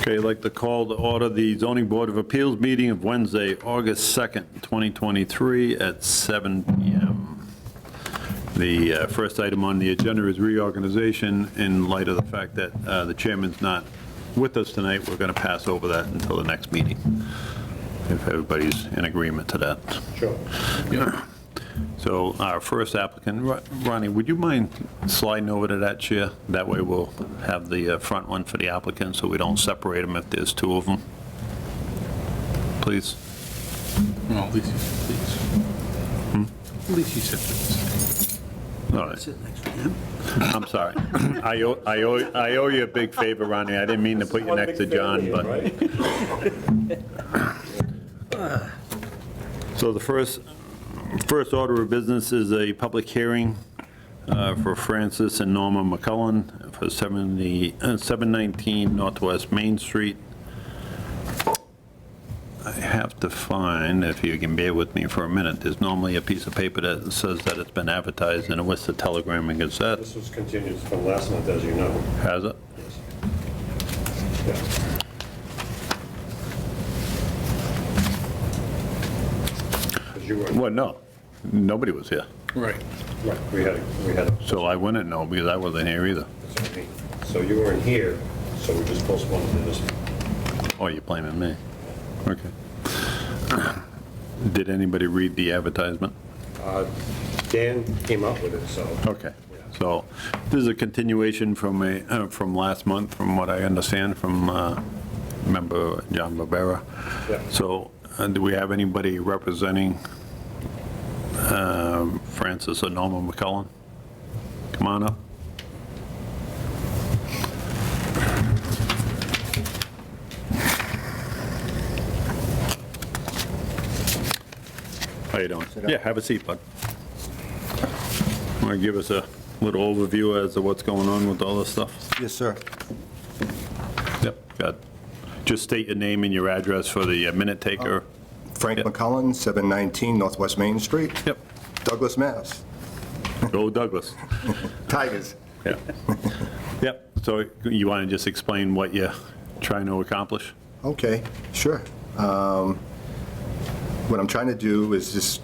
Okay, I'd like to call to order the zoning board of appeals meeting of Wednesday, August 2nd, 2023 at 7 PM. The first item on the agenda is reorganization. In light of the fact that the chairman's not with us tonight, we're going to pass over that until the next meeting, if everybody's in agreement to that. Sure. So our first applicant, Ronnie, would you mind sliding over to that chair? That way we'll have the front one for the applicant, so we don't separate them if there's two of them. Please. Well, at least you said please. At least you said please. All right. Sit next to him. I'm sorry. I owe you a big favor, Ronnie. I didn't mean to put you next to John, but. So the first order of business is a public hearing for Francis and Norma McCullen for 719 Northwest Main Street. I have to find, if you can bear with me for a minute, there's normally a piece of paper that says that it's been advertised in the Worcester Telegram and Gazette. This was continued from last month, as you know. Has it? Yes. Because you weren't, Well, no, nobody was here. Right. right, we had, So I wouldn't know because I wasn't here either. that's what I mean. So you weren't here, so we just postponed to this. Oh, you're blaming me? Okay. Did anybody read the advertisement? Dan came up with it, so. Okay. So this is a continuation from last month, from what I understand from member John Barbera. Yeah. So do we have anybody representing Francis or Norma McCullen? Come on up. How you doing? Yeah, have a seat, bud. Want to give us a little overview as to what's going on with all this stuff? Yes, sir. Yep, got. Just state your name and your address for the minute taker. Frank Yep. McCullen, 719 Northwest Main Street. Yep, Douglas, Mass. go Douglas. Tigers. Yep. Yep, so you want to just explain what you're trying to accomplish? Okay, sure. What I'm trying to do is just,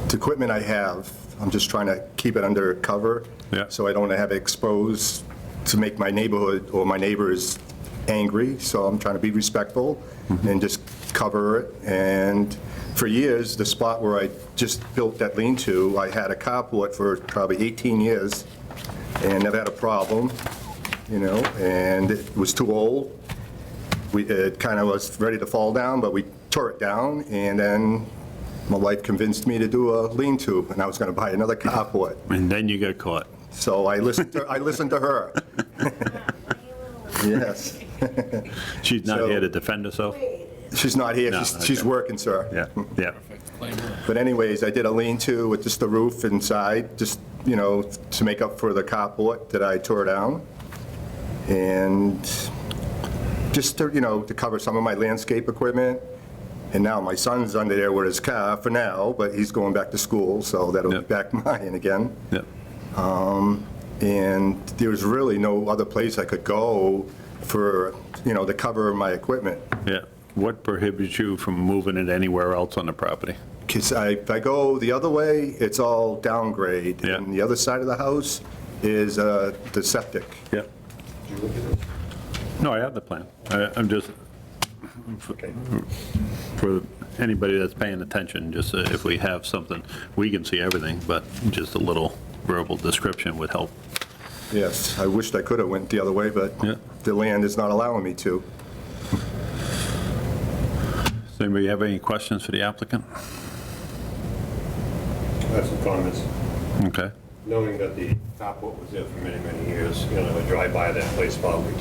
the equipment I have, I'm just trying to keep it under cover. Yeah. So I don't have it exposed to make my neighborhood or my neighbors angry. So I'm trying to be respectful and just cover it. And for years, the spot where I just built that lean-to, I had a carport for probably 18 years and never had a problem, you know, and it was too old. It kind of was ready to fall down, but we tore it down, and then my wife convinced me to do a lean-to, and I was going to buy another carport. And then you got caught. So I listened to her. Yes. She's not So- here to defend herself? She's not here. No, She's okay. working, sir. Yeah, yeah. But anyways, I did a lean-to with just the roof inside, just, you know, to make up for the carport that I tore down. And just to, you know, to cover some of my landscape equipment. And now my son's under there with his car for now, but he's going back to school, so that'll be Yep. back mine again. Yep. And there was really no other place I could go for, you know, to cover my equipment. Yeah. What prohibits you from moving it anywhere else on the property? Because if I go the other way, it's all downgrade. Yeah. And the other side of the house is the septic. Yeah. Did you look at this? No, I have the plan. I'm just, Okay. for anybody that's paying attention, just if we have something, we can see everything, but just a little verbal description would help. Yes, I wished I could have went the other way, but Yeah. the land is not allowing me to. Does anybody have any questions for the applicant? I have some comments. Okay. Knowing that the carport was there for many, many years, you know, I drive by that place probably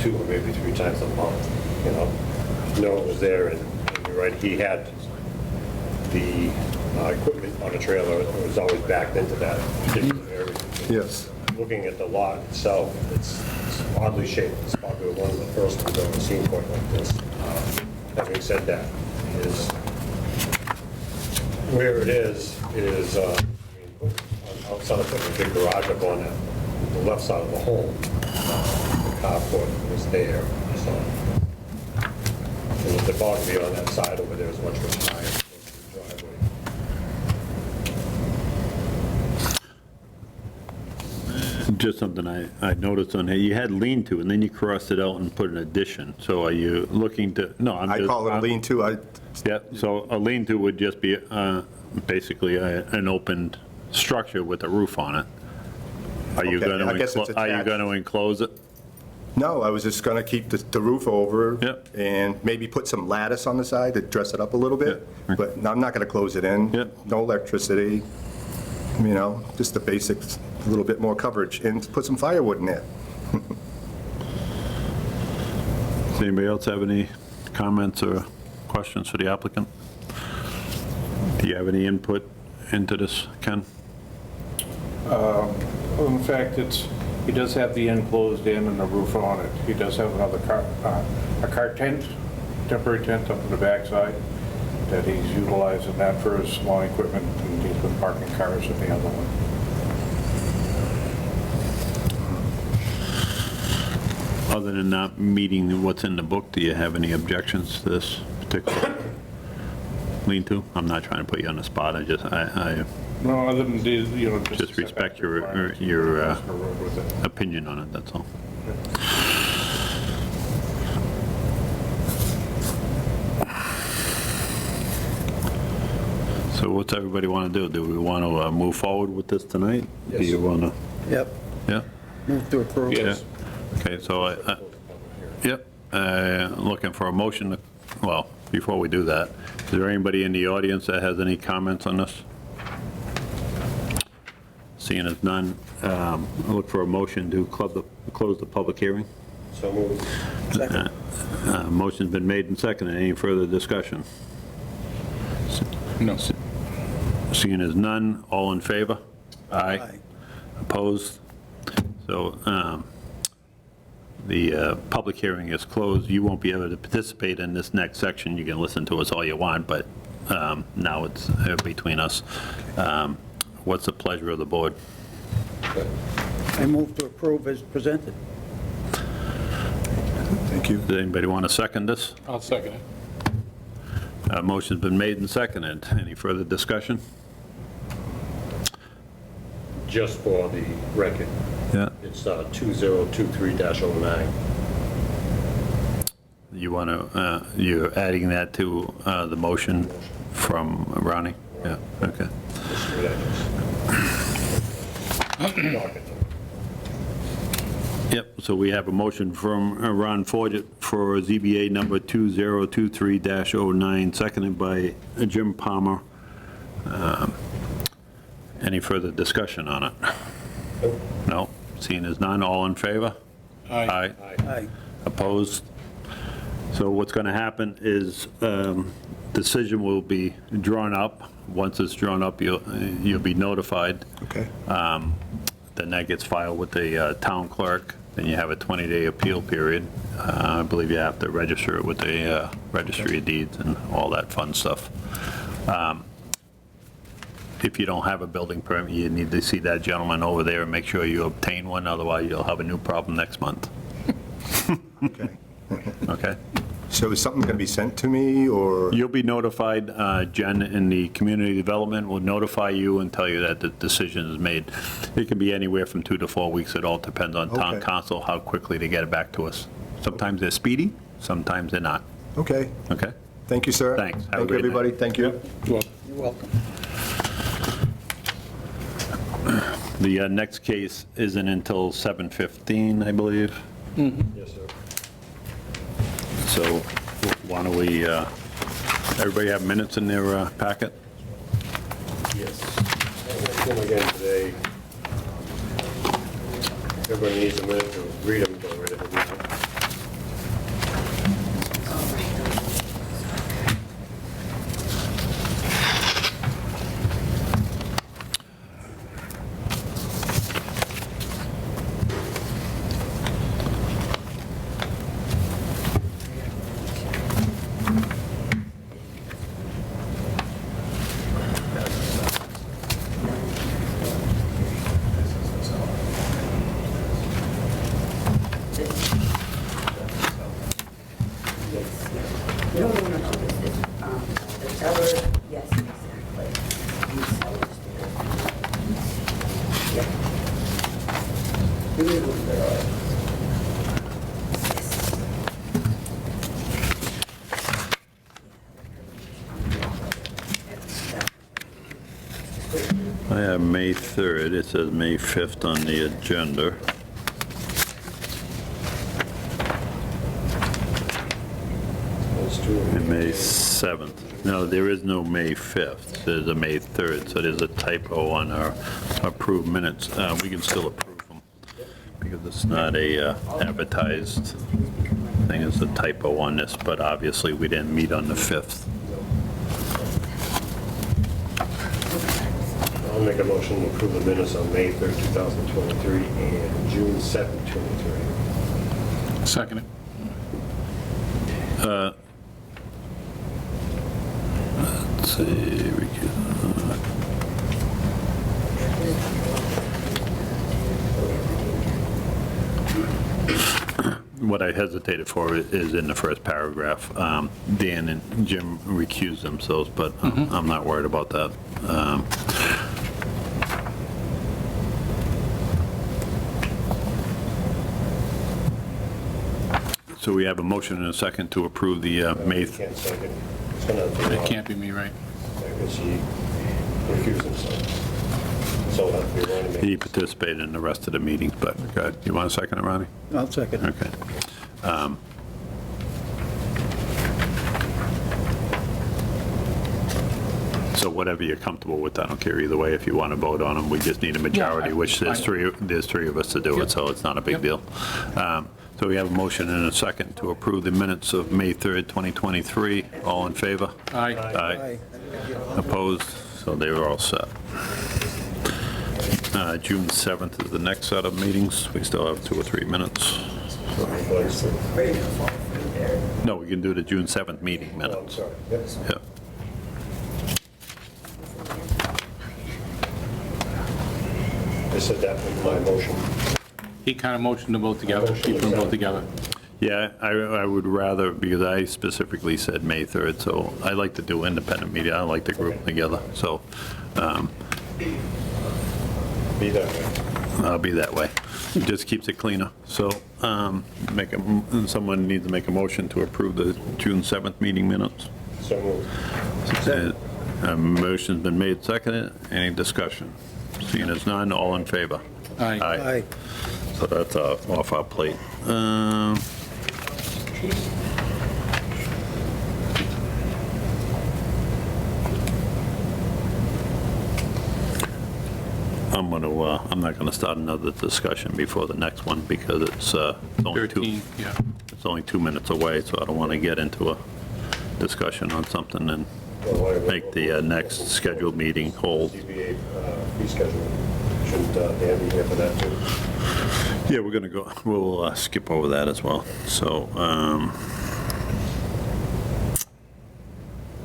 2 or maybe 3 times a month, you know. Know it was there, and you're right, he had the equipment on a trailer, it was always backed into that particular area. Yes. Looking at the lot itself, it's oddly shaped. It's probably one of the first ones I've ever seen quite like this. Having said that, is where it is, I mean, outside of putting a big garage up on the left side of the home, the carport was there, so bog be on that side over there is much higher than the driveway. Just something I noticed on here, you had lean-to, and then you crossed it out and put an addition. So are you looking to, no, I'm just... I call it a lean-to. Yeah, so a lean-to would just be basically an open structure with a roof on it. Are you Okay, going I guess it's to, are you attached. going to enclose it? No, I was just going to keep the roof over. Yep. And maybe put some lattice on the side to dress it up a little bit. Yeah. But I'm not going to close it in. Yep. No electricity, just the basics, a little bit more coverage, and put some firewood in there. Does anybody else have any comments or questions for the applicant? Do you have any input into this, Ken? In fact, he does have the enclosed in and the roof on it. He does have another car tent, temporary tent up in the backside that he's utilizing that for his lawn equipment, and he's been parking cars at the other one. Other than not meeting what's in the book, do you have any objections to this particular lean-to? I'm not trying to put you on the spot, I No, other than, just respect your with it. opinion on it, that's all. So what's everybody want to do? Do we want to move forward with this tonight? Do you want to, Yep, yeah? move to approve. Yes. Okay, so, yep, looking for a motion, well, before we do that, is there anybody in the audience that has any comments on this? Seeing as none, I'll look for a motion to close the public hearing. So moved. Second. Motion's been made and seconded. Any further discussion? No. Seeing as none, all in favor? Aye. Opposed? So the public hearing is closed. You won't be able to participate in this next section. You can listen to us all you want, but now it's between us. What's the pleasure of the board? I move to approve as presented. Thank you. Does anybody want to second this? I'll second it. Motion's been made and seconded. Any further discussion? Just for the record, Yeah. it's 2023-09. You want to, you're adding that to the motion from Ronnie? Yeah, okay. Yep, so we have a motion from Ron Forget for ZBA number 2023-09, seconded by Jim Palmer. Any further discussion on it? No? Seeing as none, all in favor? Aye. Aye. Opposed? So what's going to happen is decision will be drawn up. Once it's drawn up, you'll be notified. Okay. Then that gets filed with the town clerk. Then you have a 20-day appeal period. I believe you have to register it with the registry of deeds and all that fun stuff. If you don't have a building permit, you need to see that gentleman over there and make sure you obtain one, otherwise you'll have a new problem next month. Okay. Okay? So is something going to be sent to me, or? You'll be notified, Jen in the community development will notify you and tell you that the decision is made. It can be anywhere from 2 to 4 weeks. It all depends on town Okay. council, how quickly they get it back to us. Sometimes they're speedy, sometimes they're not. Okay. Okay? Thank you, sir. Thanks. Have a Thank you, great night. everybody. Thank you. Well, You're welcome. The next case isn't until 7:15, I believe. Yes, sir. So why don't we, everybody have minutes in their packet? Yes. I'll them again today. Everybody needs a minute to read them, go right ahead and read them. Sellers, yes, exactly. Use Sellers there. Yep. Really good. Yes. I have May 3rd, it says May 5th on the agenda. Those two. And May 7th. No, there is no May 5th, there's a May 3rd, so there's a typo on our approved minutes. We can still approve them, because it's not a advertised thing, it's a typo on this, but obviously we didn't meet on the 5th. I'll make a motion to approve the minutes on May 3rd, 2023, and June 7th, 2023. Second it. Let's see, what I hesitated for is in the first paragraph. Dan and Jim recused themselves, but I'm not worried about that. So we have a motion and a second to approve the May, Can't second. It's gonna have to be It Ron, can't be me, right? because he recused himself. So it'll have to be Ronnie. he participated in the rest of the meetings, but go ahead. You want a second, Ronnie? I'll second. Okay. So whatever you're comfortable with, I don't care either way. If you want to vote on them, we just need a majority, I- which there's three of us to do it, Yep. so it's not a big Yep. deal. So we have a motion and a second to approve the minutes of May 3rd, 2023. All in favor? Aye. Aye. Opposed? So they were all set. June 7th is the next set of meetings. We still have 2 or 3 minutes. Ready to fall through there. No, we can do the June 7th meeting Oh, I'm minutes. sorry. Yep. Yeah. I said that in my motion. He kind of motioned them both together, keep them both together. Yeah, I would rather, because I specifically said May 3rd, so I like to do independent media. I like to group them together, so Be that way. I'll be that way. It just keeps it cleaner. So someone needs to make a motion to approve the June 7th meeting minutes. So moved. Motion's been made, seconded. Any discussion? Seeing as none, all in favor? Aye. Aye. So that's off our plate. I'm not gonna start another discussion before the next one because it's only 13, yeah. it's only 2 minutes away, so I don't want to get into a discussion on something and make the next scheduled meeting hold. CBA fee schedule. Shouldn't Dan be here for that too? Yeah, we'll skip over that as well. So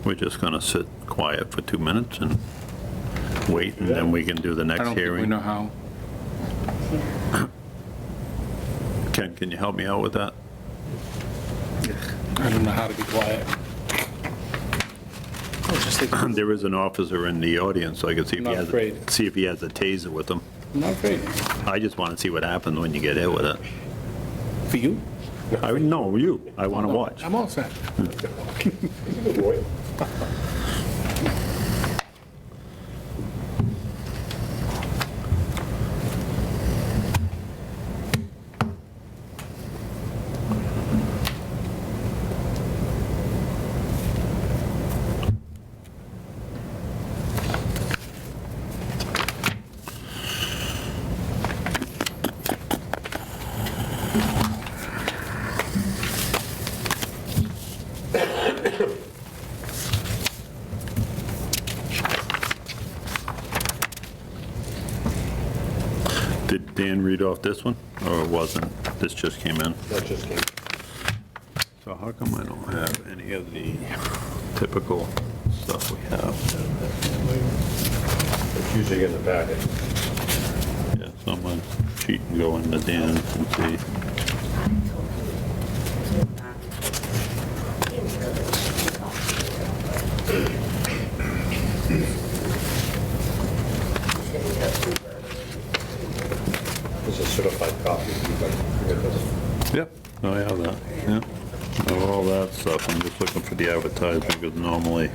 we're just gonna sit quiet for 2 minutes and wait, and then we can do the I next don't think we hearing. know how. Ken, can you help me out with that? I don't know how to be quiet. There is an officer in the audience, so I can see if he Not has, afraid. see if he has a taser with him. I'm not afraid. I just want to see what happens when you get hit with it. For you? No, you. I want to watch. I'm all set. Good boy. Did Dan read off this one, or it wasn't? This just came in? That just came. So how come I don't have any of the typical stuff we have? It's usually in the packet. Yeah, someone cheat and go into Dan and see. stuff. I'm just looking for the advertisement because normally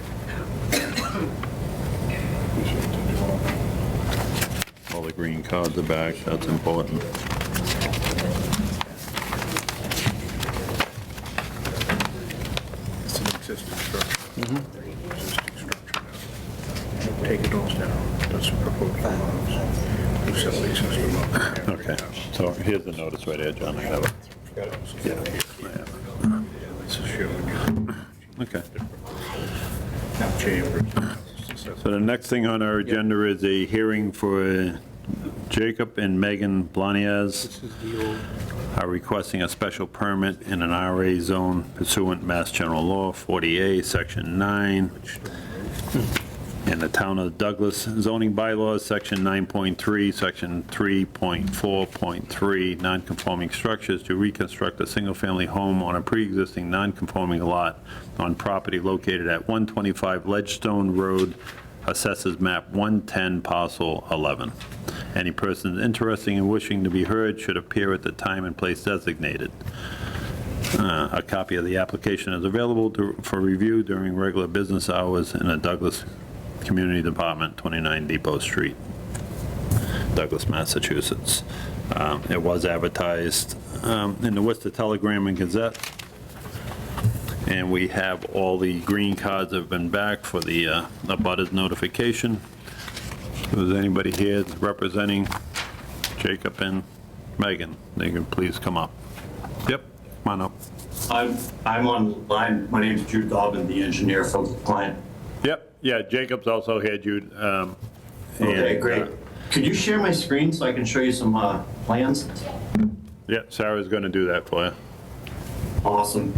all the green cards are back. That's important. It's an existing structure. Existing structure now. Take it all down. That's a proposed house. New septic system up. Okay, so here's the notice right here, John. I have it. This is showing you Okay. chambers. So the next thing on our agenda is a hearing for Jacob and Megan Blaniaz are requesting a special permit in an RA zone pursuant Mass General Law 40A, Section 9, and the Town of Douglas zoning bylaws, Section 9.3, Section 3.4.3, non-conforming structures to reconstruct a single-family home on a pre-existing non-conforming lot on property located at 125 Ledgestone Road, Assessors Map 110, Parcel 11. Any persons interested in wishing to be heard should appear at the time and place designated. A copy of the application is available for review during regular business hours in the Douglas Community Department, 29 Depot Street, Douglas, Massachusetts. It was advertised in the Worcester Telegram and Gazette, and we have all the green cards have been back for the abutters notification. If there's anybody here representing Jacob and Megan, they can please come up. Yep, come on up. I'm online. My name's Jude Dobbin, the engineer for the client. Yep, yeah, Jacob's also here, Jude. Okay, and, great. Could you share my screen so I can show you some plans? Yeah, Sarah's going to do that for you. Awesome.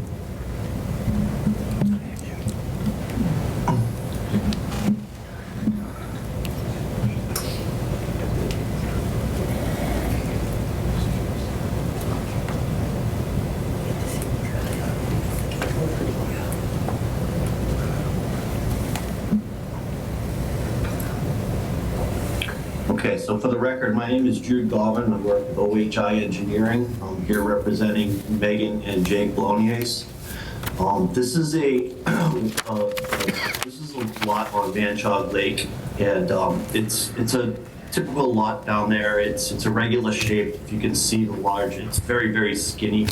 Okay, so for the record, my name is Jude Galvin. I work with OHI Engineering. I'm here representing Megan and Jake Bloniers. This is a lot on Manchog Lake, and it's a typical lot down there. It's a regular shape. If you can see the large, it's very, very skinny.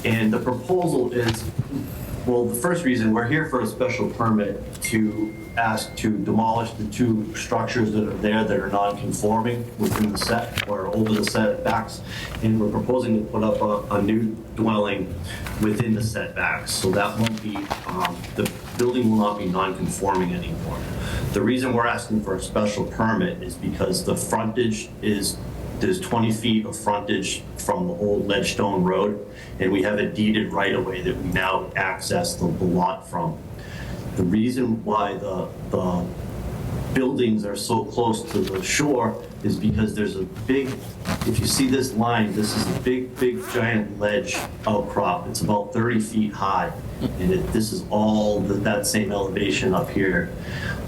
And the proposal is, well, the first reason, we're here for a special permit to ask to demolish the two structures that are there that are non-conforming within the set or over the setbacks. And we're proposing to put up a new dwelling within the setbacks. So that won't be, the building will not be non-conforming anymore. The reason we're asking for a special permit is because the frontage is, there's 20 feet of frontage from the old Ledgestone Road, and we have a deeded right-of-way that we now access the lot from. The reason why the buildings are so close to the shore is because there's a big, if you see this line, this is a big, big giant ledge outcrop. It's about 30 feet high, and this is all that same elevation up here.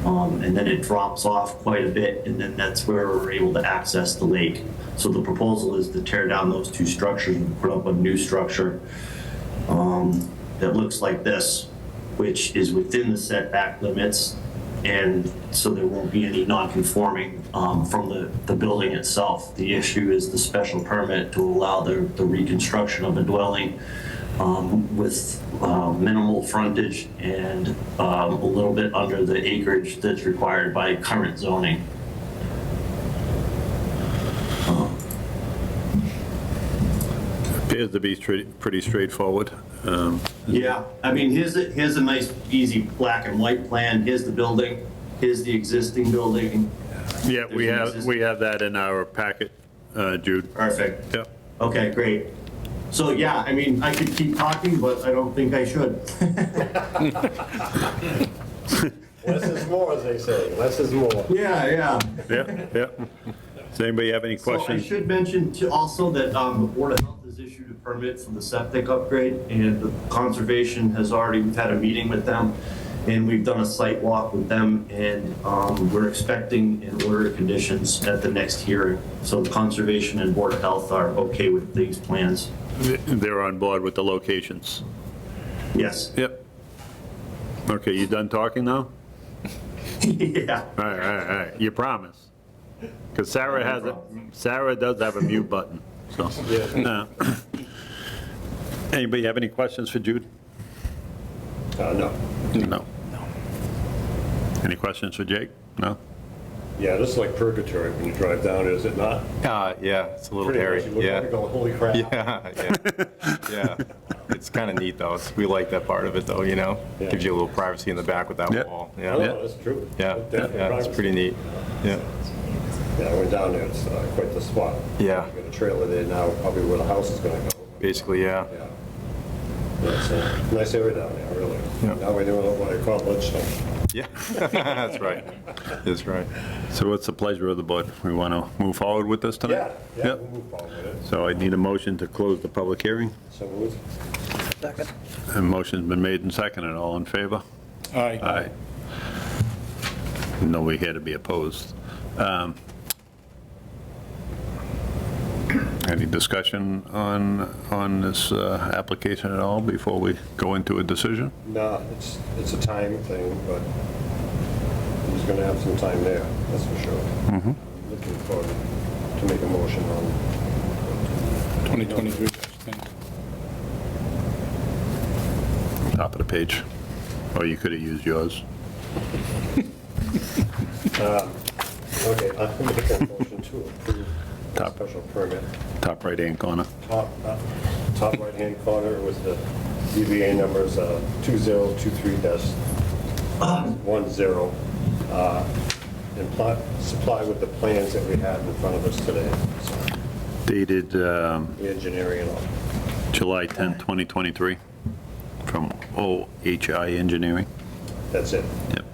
And then it drops off quite a bit, and then that's where we're able to access the lake. So the proposal is to tear down those two structures and put up a new structure that looks like this, which is within the setback limits, and so there won't be any non-conforming from the building itself. The issue is the special permit to allow the reconstruction of a dwelling with minimal frontage and a little bit under the acreage that's required by current zoning. Appears to be pretty straightforward. Yeah, I mean, here's a nice, easy black and white plan. Here's the building. Here's the existing building. Yeah, we have that in our packet, Jude. Perfect. Yep. Okay, great. So, yeah, I mean, I could keep talking, but I don't think I should. Less is more, as they say, less is more. Yeah. Yep. Does anybody have any So I questions? should mention also that the Board of Health has issued a permit for the septic upgrade, and the Conservation has already, we've had a meeting with them, and we've done a site walk with them, and we're expecting an order of conditions at the next hearing. So the Conservation and Board of Health are okay with these plans. They're on board with the locations. Yes. Yep. Okay, you done talking now? Yeah. All right. You promise? Because Sarah does have a mute button, so. No. Anybody have any questions for Jude? No. No. Any questions for Jake? No? Yeah, this is like purgatory when you drive down, is it not? Yeah, it's a little Pretty hairy. much, you look at it and go, holy crap. Yeah. It's kind of neat, though. We like that part of it, though, you know? Yeah. Gives you a little privacy in the back with that Yeah. wall. No, Yeah, no, that's true. Definitely it's pretty neat. Yeah. Yeah, I went down there, it's quite the spot. Yeah. Got a trailer there now, probably where the house is gonna go. Basically, yeah. Yeah. Yeah, it's a nice area down there, really. Yeah. Now we're doing what I call ledgestone. Yeah, that's right. That's right. So what's the pleasure of the board? We want to move forward with this tonight? Yeah, Yep. we'll move forward with it. So I need a motion to close the public hearing. So moved. Second. A motion's been made and seconded. All in favor? Aye. Aye. Nobody here to be opposed. Any discussion on this application at all before we go into a decision? No, it's a time thing, but he's gonna have some time there, that's for sure. I'm looking forward to make a motion on 2023, I think. Top of the page. Or you could have used yours. Okay, I'm making a motion to approve the Top. special permit. Top right-hand corner. Top right-hand corner with the DBA numbers 2023-10, and supply with the plans that we have in front of us today. So, Dated the engineering and all. July 10, 2023, from OHI Engineering. That's it. Yep.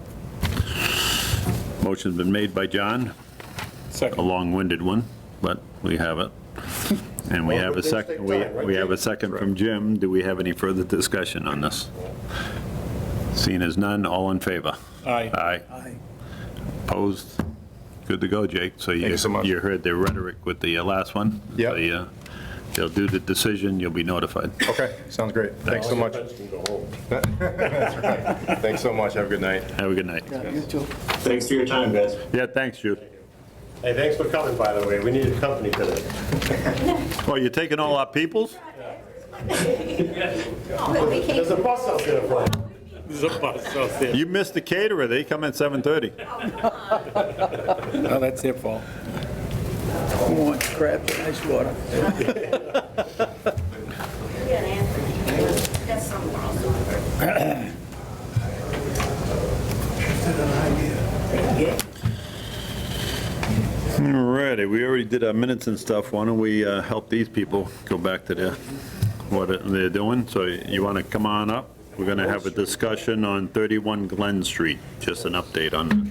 Motion's been made by John, a Second. long-winded one, but we have it. And we Well, have a things second, take time, right, we have a Jake? second from Jim. Do we have any further discussion on this? Seeing as none, all in favor? Aye. Aye. Aye. Opposed? Good to go, Jake. So you so much. you heard the rhetoric with the last one? Yep. So they'll do the decision, you'll be notified. Okay, sounds great. Thanks so All your much. friends can go home. That's right. Thanks so much. Have a good night. Have a good night. Yeah, you too. Thanks for your time, guys. Yeah, thanks, Jude. Hey, thanks for coming, by the way. We needed company today. Oh, you're taking all our peoples? There's a bus out there for you. There's a bus out there. You missed the caterer, they come at 7:30. No, that's their fault. Who wants crabs and ice water? That's somewhere else. Alrighty, we already did our minutes and stuff. Why don't we help these people go back to what they're doing? So you want to come on up? We're going to have a discussion on 31 Glen Street, just an update on,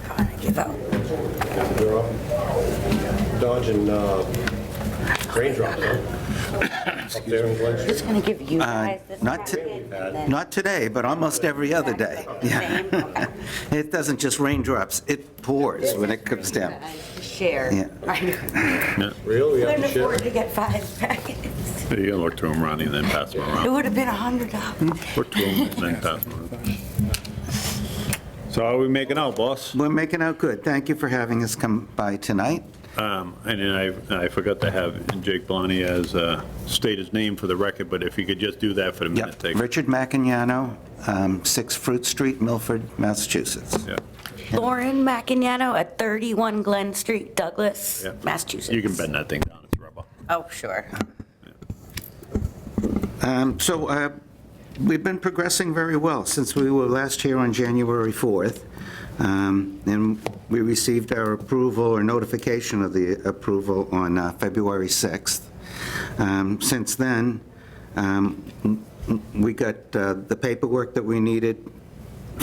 I want to give out. They're up, dodging raindrops, huh? Up there in Glen Street. Just going to give you guys this. Not to- packet, and then- Not today, but almost every other day. Same? Okay. It doesn't just raindrops, it pours when it comes down. Share. Yeah. yeah, Really? We have Couldn't to afford share? to get 5 packets. you gotta look through them, Ronnie, and then pass them It around. would have been $100. Look through them, and then pass them around. So how are we making out, boss? We're making out good. Thank you for having us come by tonight. And then I forgot to have Jake Bonney as, state his name for the record, but if you could just do that for the minute Yep. taker. Richard Macagnano, 6 Fruit Street, Milford, Massachusetts. Yeah. Lauren Macagnano at 31 Glen Street, Douglas, Yeah. Massachusetts. You can bend that thing down, it's rubber. Oh, sure. So we've been progressing very well since we were last here on January 4th. And we received our approval or notification of the approval on February 6th. Since then, we got the paperwork that we needed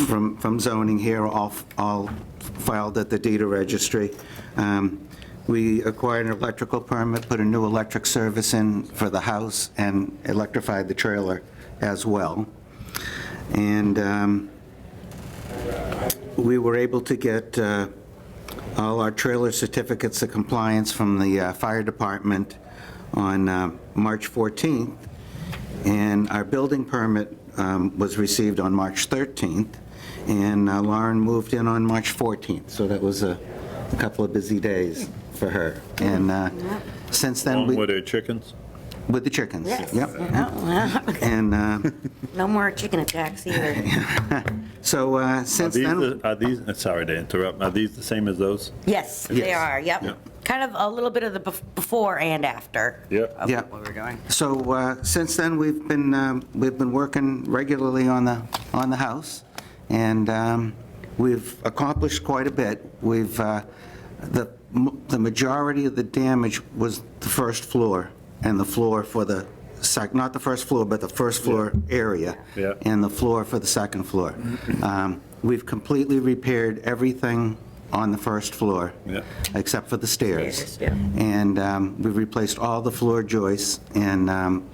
from zoning here, all filed at the deed registry. We acquired an electrical permit, put a new electric service in for the house, and electrified the trailer as well. And we were able to get all our trailer certificates of compliance from the fire department on March 14th, And our building permit was received on March 13th, and Lauren moved in on March 14th, so that was a couple of busy days for her. And since then, Along with her chickens? with the chickens. Yes. Yep. Oh, And no more chicken attacks either. so since then, Are these, sorry to interrupt, are these the same as those? Yes, they Yes. are, yep. Yeah. Kind of a little bit of the before and after. Yeah. Of Yeah. what we're doing. so since then, we've been working regularly on the house, and we've accomplished quite a bit. We've, the majority of the damage was the first floor, and the floor for the not the first floor, but the first floor area, Yeah. and the floor for the second floor. We've completely repaired everything on the first floor, Yeah. except for the stairs. Stairs, yeah. And we've replaced all the floor joists, and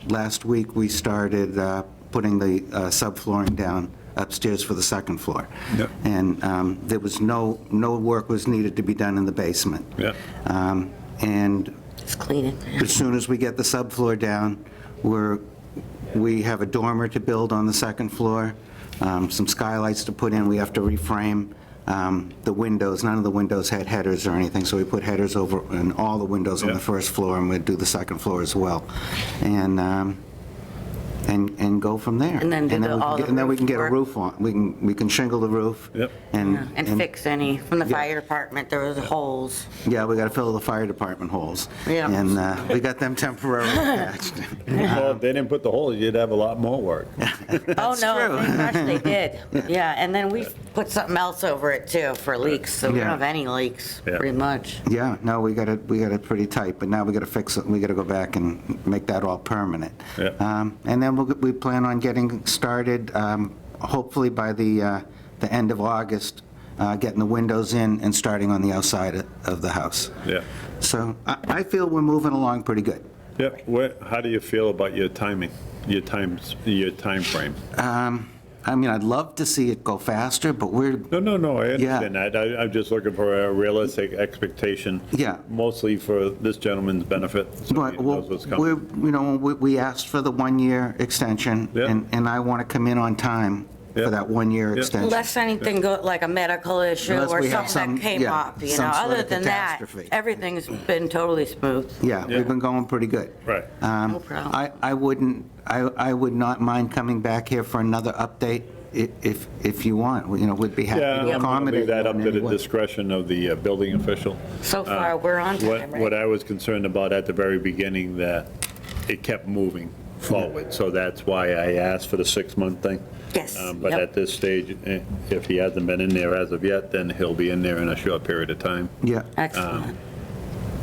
last week we started putting the subflooring down upstairs for the second floor. Yep. And there was no work was needed to be done in the basement. Yeah. And It's cleaning. as soon as we get the subfloor down, we have a dormer to build on the second floor, some skylights to put in. We have to reframe the windows. None of the windows had headers or anything, so we put headers over in all the windows on Yeah. the first floor, and we'll do the second floor as well. And go from there. And then do all the and then we can get a roof roof on. We can shingle the roof. Yep. And fix any, from the fire department, there was holes. Yeah, we got to fill the fire department holes. Yeah. And we got them temporarily patched. Well, if they didn't put the holes, you'd have a lot more work. Oh, no, true. pretty much they did. Yeah, and then we put something else over it too for leaks, so we don't Yeah. have any leaks, Yeah. pretty much. Yeah, no, we got it pretty tight, but now we got to fix it, we got to go back and make that all permanent. Yeah. And then we plan on getting started, hopefully by the end of August, getting the windows in and starting on the outside of the house. Yeah. So I feel we're moving along pretty good. Yeah, how do you feel about your timing, your time frame? I mean, I'd love to see it go faster, but we're, No, I understand that. I'm just looking for a realistic expectation. Yeah. Mostly for this gentleman's benefit, so he Right, well, knows what's coming. we asked for the one-year extension, Yeah. and I want to come in on time Yeah. for that one-year Yeah. extension. Unless anything go, like a medical issue Unless or we have something that some- came yeah, up, you some know, sort other of than that, catastrophe. everything's been totally smooth. Yeah, Yeah. we've been going pretty good. Right. No problem. I would not mind coming back here for another update if you want. We'd be happy Yeah, to I'm going to accommodate leave that you up in to any the way. discretion of the building official. So far, we're on time, What right? I was concerned about at the very beginning, that it kept moving forward, so that's why I asked for the 6-month thing. Yes, But yep. at this stage, if he hasn't been in there as of yet, then he'll be in there in a short period of time, Yeah, Excellent.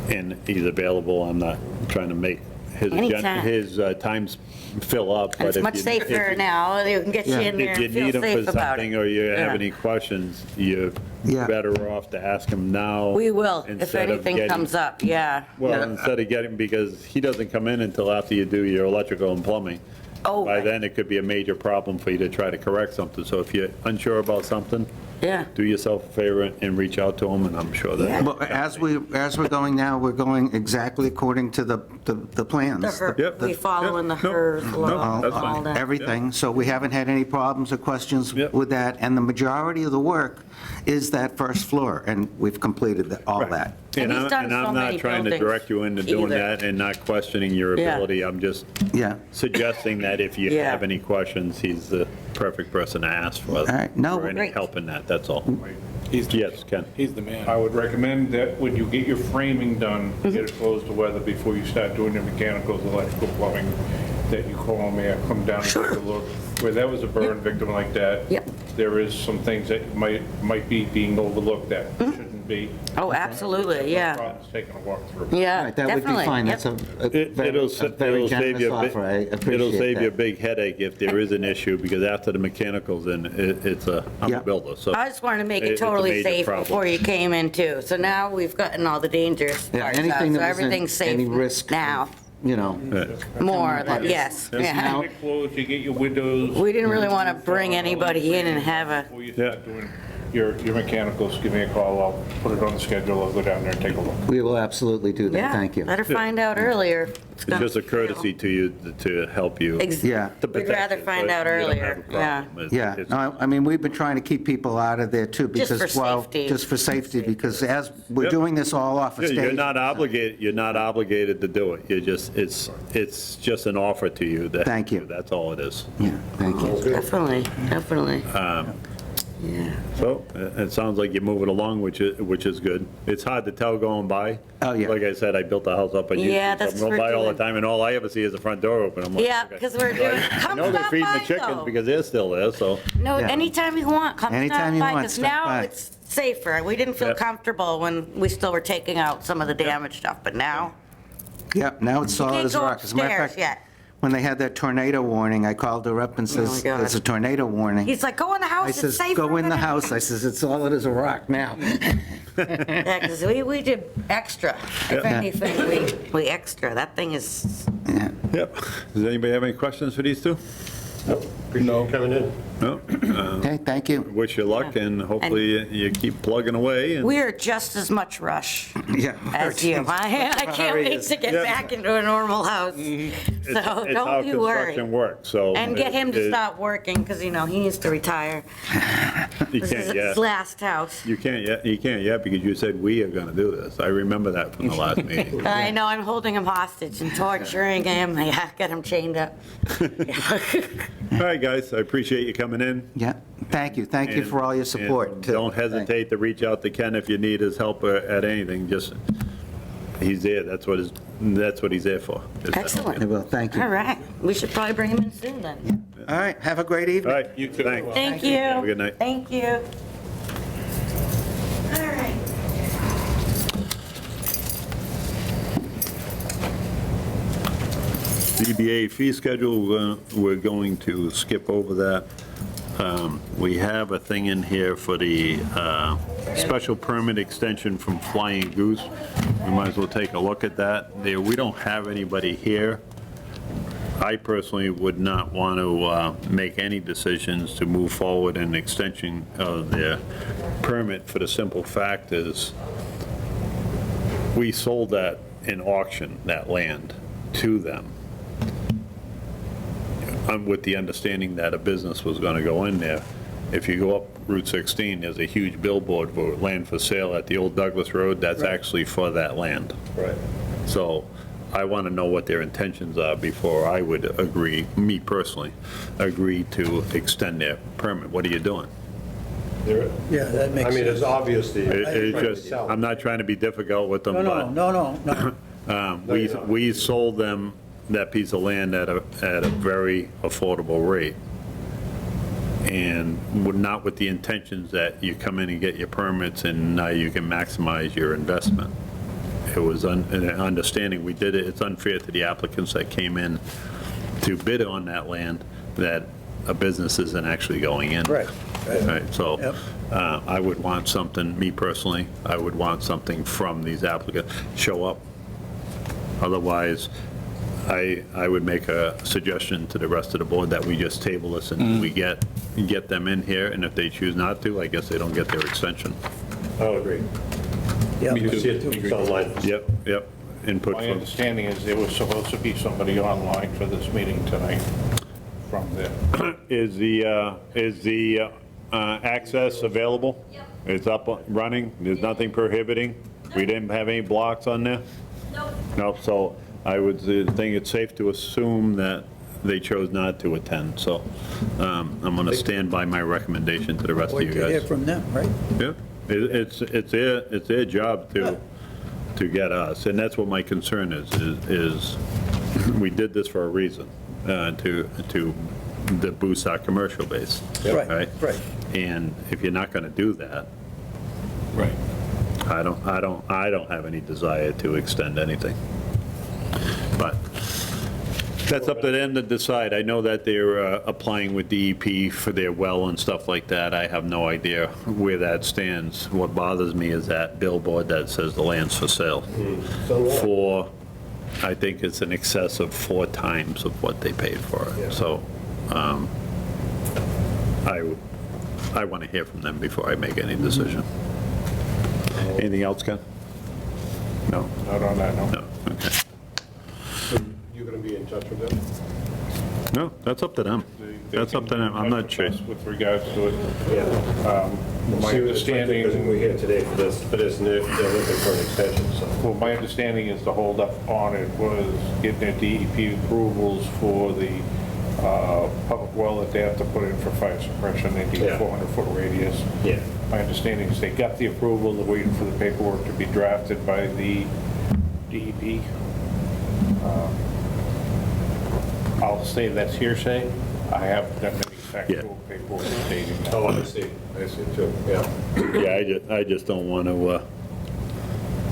and he's available. I'm not trying to make Anytime. his times fill up. And but it's if much you- safer if- now, they can get you in there If you and feel need him safe for about something, it. or you have Yeah. any questions, you're Yeah. better off to ask him now. We will, if instead of anything getting- comes up, yeah. Well, instead of getting, because he doesn't come in until after you do your electrical and plumbing. Oh, By right. then, it could be a major problem for you to try to correct something. So if you're unsure about something, Yeah. do yourself a favor and reach out to him, and I'm sure that. well, as we're going now, we're going exactly according to the plans. Yep. We following the No, HERS no, law, that's fine. all that. Everything, so we haven't had any problems or questions Yep. with that, and the majority of the work is that first floor, and we've completed all Right. that. And he's done And so I'm many not trying to buildings direct you into doing either. that and not questioning your Yeah. ability. I'm just Yeah. suggesting that if you Yeah. have any questions, he's the perfect person to ask for. right. No, For any great. help in that, that's all. He's the- Yes, Ken. He's the man. I would recommend that when you get your framing done, get it closed to weather before you start doing your mechanicals, electrical, plumbing, that you call me, I come down and take a look. Where that was a burn victim like that. Yep. There is some things that might be being overlooked that shouldn't be. Oh, absolutely, yeah. Problems taking a walk through. Yeah, Right, that would be definitely. fine, Yep. that's a very It'll sa- very it'll save generous you a big- offer, I It'll appreciate save you a that. big headache if there is an issue, because after the mechanicals in, I'm Yeah. a builder, so. I just wanted to make It's it a totally major safe problem. before you came in too. So now we've gotten all the dangerous Yeah, parts out, anything so that was everything's any safe risk, now, More than, yes. Yes, Yeah. now- Get it closed, you get your windows. We didn't really want to bring anybody in and have a, Before you start doing your mechanicals, give me a call, I'll put it on the schedule, I'll go down there and take a look. We will absolutely do that, Yeah, thank you. better find out earlier. It's just a courtesy to you to help you. Yeah. to We'd protect rather you, find so out you don't have a earlier, yeah. problem. Yeah, It's- no, I mean, we've been trying to keep people out of there too, Just because, for well, safety. just for safety, because as we're Yep. doing this all off a Yeah, stage. You're not obligated to do it. You're just, it's just an offer to you. that- Thank you. That's all it is. Yeah, thank you. Definitely, definitely. Yeah. So it sounds like you're moving along, which is good. It's hard to tell going by. Oh, yeah. Like I said, I built a house up on YouTube. Yeah, that's I go what by we're all the doing. time, and all I ever see is the front door open. I'm like, Yeah, okay. because we're doing, I come know they're stop feeding the by chickens though. because they're still there, so. No, Yeah. anytime you want, come Anytime stop you by, want, because stop now by. it's safer. We didn't feel Yep. comfortable when we still were taking out some of the damaged stuff, but now, Yep, now it's solid can't as go rock. As a matter of upstairs fact, yet. when they had that tornado warning, I called her up and says, Oh, my God. there's a tornado warning. he's like, go in the I house, it's says, safer. go in the than-" house. I says, it's solid as a rock now. Yeah, because we did extra. If anything, we extra. That thing is, Yeah. Yep. Does anybody have any questions for these two? Appreciate you coming in. No? Okay, thank you. Wish you luck, and hopefully you keep plugging away. and- we are just as much rush Yeah. as you. I can't wait to get back into a normal house. So It's how don't you worry. construction works, so. And get him to it- stop working, because, he needs to retire. You This is can't his yet. last house. You can't yet because you said we are going to do this. I remember that from the last meeting. I know, I'm holding him hostage and torturing him. Yeah, got him chained up. All right, guys, I appreciate you coming in. Yeah, thank you. Thank you for all your And support. too. Don't hesitate to reach out to Ken if you need his help at anything, just, he's there, that's what he's there for. is to help Excellent. I you. will, thank you. All All right, we should probably bring him in soon then. right, have a great All evening. right, you too. Thanks. Thank you. Have a good night. Thank you. All right. ZBA fee schedule, we're going to skip over that. We have a thing in here for the special permit extension from Flying Goose. We might as well take a look at that. We don't have anybody here. I personally would not want to make any decisions to move forward in extension of their permit for the simple fact is we sold that in auction, that land, to them. With the understanding that a business was going to go in there. If you go up Route 16, there's a huge billboard for land for sale at the old Douglas Road. That's actually for that land. Right. So I want to know what their intentions are before I would agree, me personally, agree to extend their permit. What are you doing? Yeah, that makes I mean, sense. it's obviously. It's just, I'm not trying to be difficult with them, No, but. no. We sold them that piece of land at a very affordable rate. And not with the intentions that you come in and get your permits and now you can maximize your investment. It was an understanding, we did it, it's unfair to the applicants that came in to bid on that land that a business isn't actually going in. Right. Right, so Yep. I would want something, me personally, I would want something from these applicants, show up. Otherwise, I would make a suggestion to the rest of the board that we just table this and we get them in here, and if they choose not to, I guess they don't get their extension. I'll agree. Yeah, You see it, it's online. Yep, input My from, understanding is there was supposed to be somebody online for this meeting tonight from there. is the access available? It's up, running, there's nothing prohibiting? We didn't have any blocks on there? No, so I would think it's safe to assume that they chose not to attend, so I'm going to stand by my recommendation to the rest of wait you to hear guys. from them, right? Yeah, it's their job to get us, and that's what my concern is we did this for a reason, to boost our commercial base. Right, right. And if you're not going to do that, Right. I don't have any desire to extend anything. But that's up to them to decide. I know that they're applying with DEP for their well and stuff like that. I have no idea where that stands. What bothers me is that billboard that says the land's for sale. For, I think it's in excess of 4 times of what they paid for it. So I want to hear from them before I make any decision. Anything else, Ken? No? Not on that, no. No, okay. So you're going to be in touch with them? No, that's up to them. That's up to them, I'm not sure. With regards to it. Yeah. My understanding, Because we're here today for this, they're looking for an extension, so. well, my understanding is the holdup on it was getting their DEP approvals for the public well that they have to put in for fire suppression. They need a Yeah. 400-foot radius. Yeah. My understanding is they got the approval, they're waiting for the paperwork to be drafted by the DEP. I'll say that's hearsay. I haven't got any factual paperwork stating that. Oh, I see too, yeah. Yeah, I just don't want to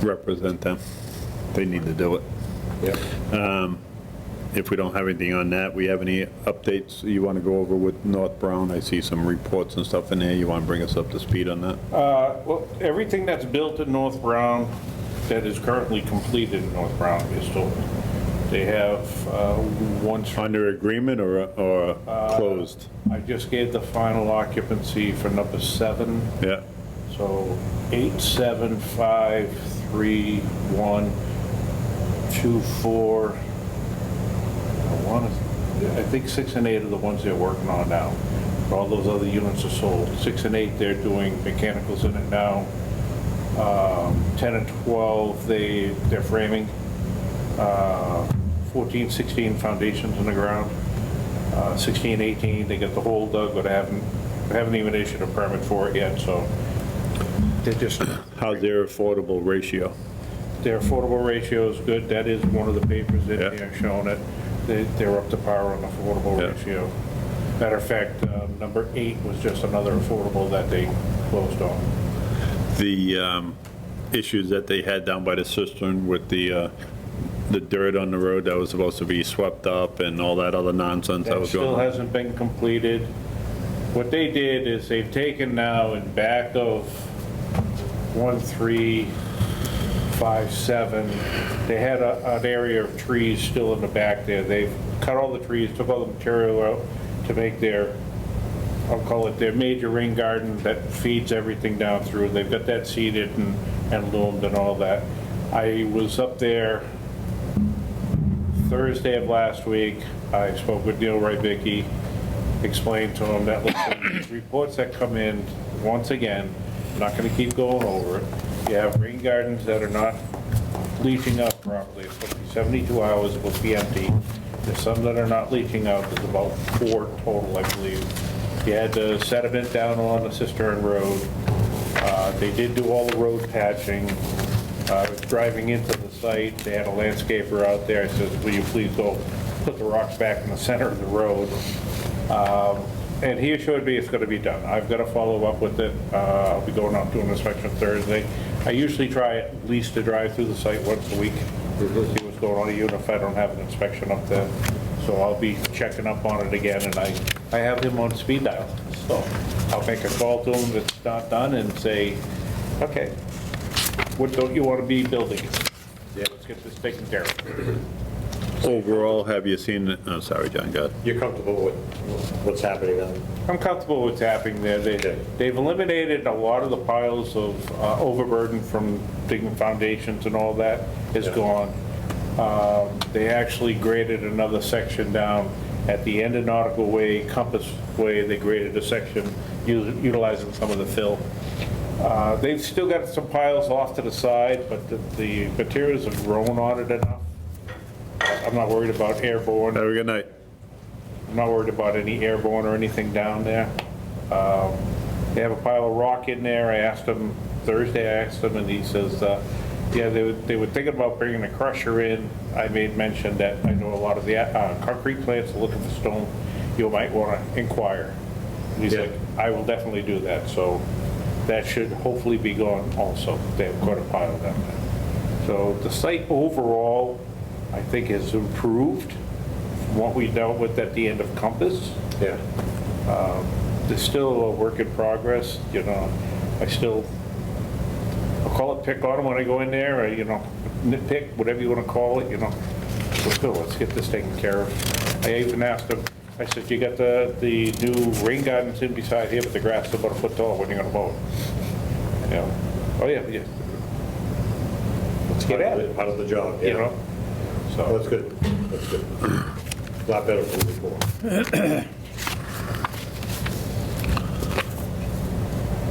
represent them. They need to do it. Yeah. If we don't have anything on that, we have any updates you want to go over with North Brown? I see some reports and stuff in there. You want to bring us up to speed on that? Well, everything that's built in North Brown that is currently completed in North Brown is still, they have one, Under agreement or closed? I just gave the final occupancy for number 7. Yeah. So 8, 7, 5, 3, 1, 2, 4, I think 6 and 8 are the ones they're working on now. All those other units are sold. 6 and 8, they're doing mechanicals in it now. 10 and 12, they're framing. 14, 16 foundations in the ground. 16, 18, they got the hole dug, but haven't even issued a permit for it yet, so they're just, How's their affordable ratio? their affordable ratio is good. That is one of the papers in Yeah. there showing it. They're up to par on affordable Yeah. ratio. Matter of fact, number 8 was just another affordable that they closed on. The issues that they had down by the cistern with the dirt on the road that was supposed to be swept up and all that other nonsense that That was still going on? hasn't been completed. What they did is they've taken now in back of 1, 3, 5, 7, they had an area of trees still in the back there. They've cut all the trees, took all the material out to make their, I'll call it their major rain garden that feeds everything down through. They've got that seeded and loomed and all that. I was up there Thursday of last week. I spoke with Neil Rybicki, explained to him that, listen, these reports that come in, once again, I'm not going to keep going over it. You have rain gardens that are not leaching out properly. It's supposed to be 72 hours, it's supposed to be empty. There's some that are not leaching out. There's about 4 total, I believe. You had the sediment down on the Cistern Road. They did do all the road patching. I was driving into the site. They had a landscaper out there. I said, will you please go put the rocks back in the center of the road? And he assured me it's going to be done. I've got to follow up with it. I'll be going out doing an inspection Thursday. I usually try at least to drive through the site once a week, see what's going on, even if I don't have an inspection up there. So I'll be checking up on it again, and I have him on speed dial. So I'll make a call to him that's not done and say, okay, what don't you want to be building? Yeah, let's get this taken care of. Overall, have you seen, oh, sorry, John, go ahead. You're comfortable with what's happening now? I'm comfortable with tapping there. They've eliminated a lot of the piles of overburden from digging foundations and all that is gone. They actually graded another section down at the end of Nautical Way, Compass Way. They graded a section utilizing some of the fill. They've still got some piles off to the side, but the materials have grown on it enough. I'm not worried about airborne. Have a good night. I'm not worried about any airborne or anything down there. They have a pile of rock in there. I asked him Thursday, and he says, yeah, they were thinking about bringing a crusher in. I made mention that I know a lot of the concrete plants are looking for stone. You might want to inquire. And he's like, I will definitely do that. So that should hopefully be gone also. They have quite a pile down there. So the site overall, I think, has improved from what we dealt with at the end of Compass. Yeah. There's still a work in progress, you know. I'll call it pick on them when I go in there, or, you know, nitpick, whatever you want to call it, you know. Let's go, let's get this taken care of. I even asked them, I said, you got the new rain gardens in beside here, but the grass is about a foot tall, when are you gonna mow it? Yeah. Oh, yeah, yeah. Let's get at it, Part of the job, you yeah. know? Well, So, that's good, that's good. A lot better than before.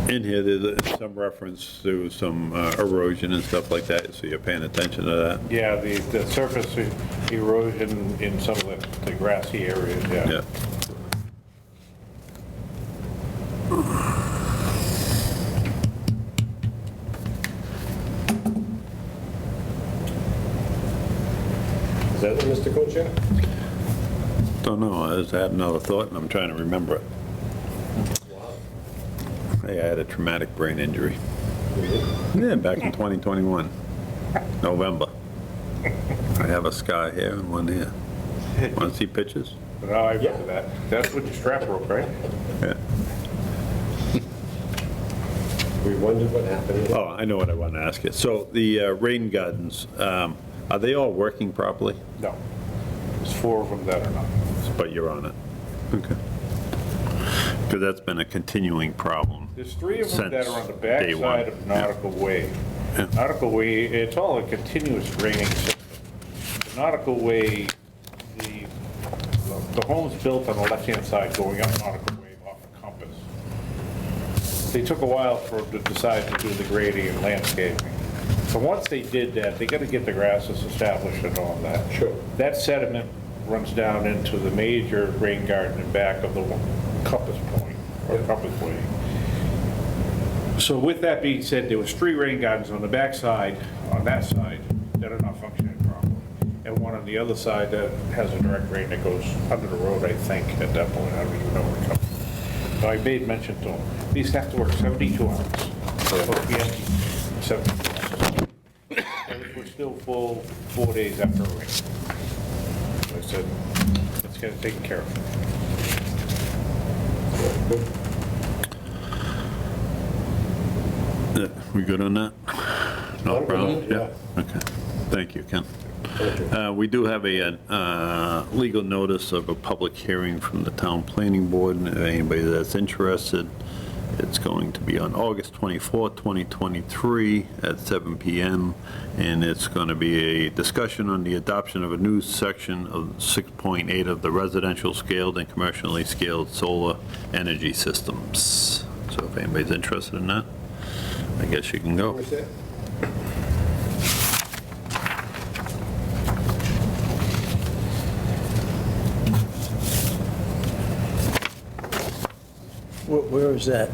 In here, there's some reference to some erosion and stuff like that, so you're paying attention to that. yeah, the surface erosion in some of the grassy areas, yeah. Yeah. Is that it, Mr. Co-Chair? Don't know, I just had another thought, and I'm trying to remember it. Hey, I had a traumatic brain injury. Yeah, back in 2021, November. I have a scar here and one here. Want to see pictures? But now I remember that. That's with the strap rope, right? Yeah. We wondered what happened. Oh, I know what I want to ask you. So the rain gardens, are they all working properly? No. There's 4 of them that are not. But you're on it. Okay. Because that's been a continuing problem. There's 3 of them that are on the Since day one. backside of Nautical Way. Yeah. Nautical Way, it's all a continuous draining system. The Nautical Way, the home's built on the left-hand side going up Nautical Way off of Compass. They took a while for them to decide to do the grading and landscaping. So once they did that, they got to get the grasses established and all that. Sure. That sediment runs down into the major rain garden in back of the Compass Point, or Compass Way. So with that being said, there was 3 rain gardens on the backside, on that side, that are not functioning properly. And one on the other side that has a direct drain that goes under the road, I think, at that point. I don't even know where it comes from. So I made mention to them, these have to work 72 hours. So it'll be empty 72 hours. And we're still full 4 days after a rain. So I said, let's get it taken care of. Yeah, we good on that? No I'm good, problem? yeah. Okay. Thank you, Ken. Thank you. We do have a legal notice of a public hearing from the town planning board, and if anybody that's interested, it's going to be on August 24th, 2023 at 7 PM, and it's going to be a discussion on the adoption of a new section of 6.8 of the residential scaled and commercially scaled solar energy systems. So if anybody's interested in that, I guess you can go. Where's that? Where is that?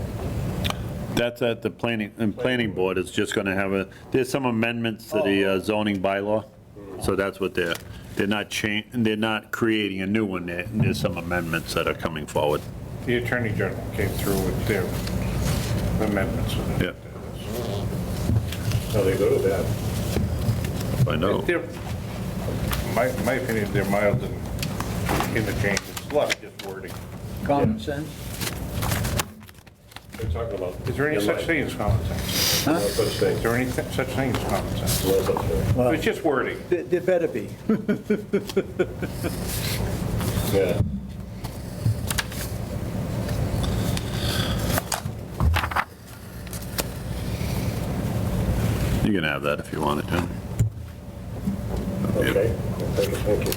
That's at the planning board is just going to have there's some amendments to the zoning bylaw. So that's what they're not creating a new one. There's some amendments that are coming forward. The Attorney General came through with their amendments. Yeah, Are they good or bad? I know. They're, in my opinion, they're mild in the changes. A lot of just wording. Common sense? They're talking about. Is there any such thing as common sense? No such thing. Is there any such thing as common sense? No such thing. Well, It's just wording. there better be. Yeah. You can have that if you wanted to. Okay. Thank you.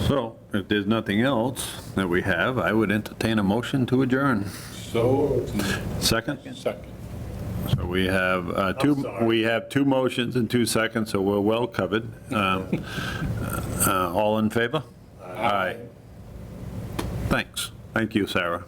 So if there's nothing else that we have, I would entertain a motion to adjourn. So. Second? Second. So we have sorry. two motions and 2 seconds, so we're well covered. All in favor? Aye. Thanks. Thank you, Sarah.